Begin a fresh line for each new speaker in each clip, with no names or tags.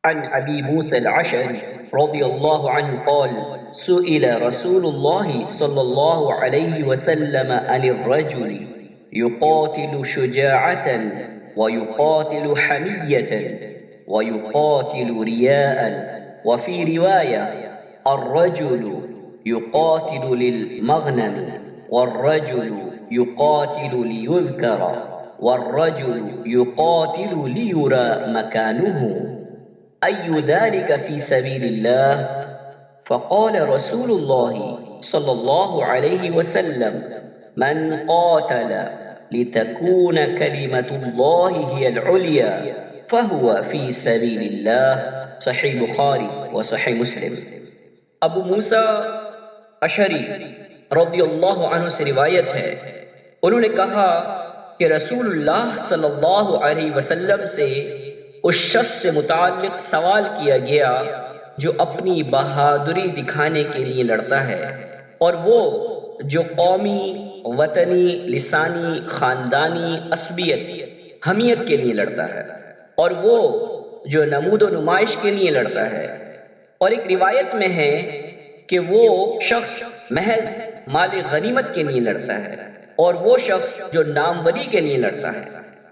عن أبي موسى الأشعري رضي الله عنه قال: سئل رسول الله صلى الله عليه وسلم عن الرجل يقاتل شجاعة ويقاتل حمية ويقاتل رياء، وفي رواية: الرجل يقاتل للمغنم، والرجل يقاتل ليذكر، والرجل يقاتل ليرى مكانه، أي ذلك في سبيل الله؟ فقال رسول الله صلى الله عليه وسلم: من قاتل لتكون كلمة الله هي العليا فهو في سبيल الله। सही बुखारी व सही मुस्लिम। अबू मूसा अशरी रज़ियल्लाहु अन्हु से रिवायत है, उन्होंने कहा कि रसूलुल्लाह सल्लल्लाहु अलैहि वसल्लम से उस शख्स से मुताल्लिक़ सवाल किया गया जो अपनी बहादुरी दिखाने के लिए लड़ता है, और वो जो कौमी, वतनी, लिसानी, ख़ानदानी असबियत, हमियत के लिए लड़ता है, और वो जो नमूदो नुमाइश के लिए लड़ता है। और एक रिवायत में है कि वो शख्स महज माल गनीमत के लिए लड़ता है, और वो शख्स जो नामवरी के लिए लड़ता है,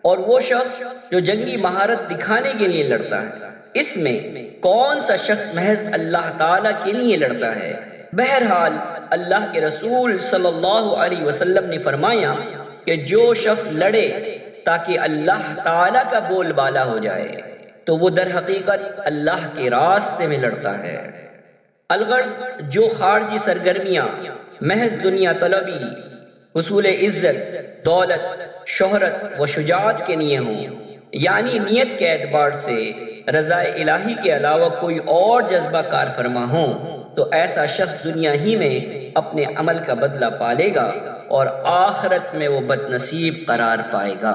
और वो शख्स जो जंगी महारत दिखाने के लिए लड़ता है। इसमें कौन सा शख्स महज अल्लाह ताला के लिए लड़ता है? बहरहाल अल्लाह के रसूल सल्लल्लाहु अलैहि वसल्लम ने फरमाया कि जो शख्स लड़े ताकि अल्लाह ताला का बोलबाला हो जाए, तो वो दर हकीकत अल्लाह के रास्ते में लड़ता है। अलगर्ज जो खारजी सरगर्मियाँ महज दुनिया तलबी, हुसूल इज्जत, दौलत, शोहरत व शुजाअत के लिए हों, यानी नियत के एतबार से रज़ाए इलाही के अलावा कोई और जज्बा कार फरमा हो, तो ऐसा शख्स दुनिया ही में अपने अमल का बदला पालेगा और आखिरत में वो बदनसीब करार पाएगा।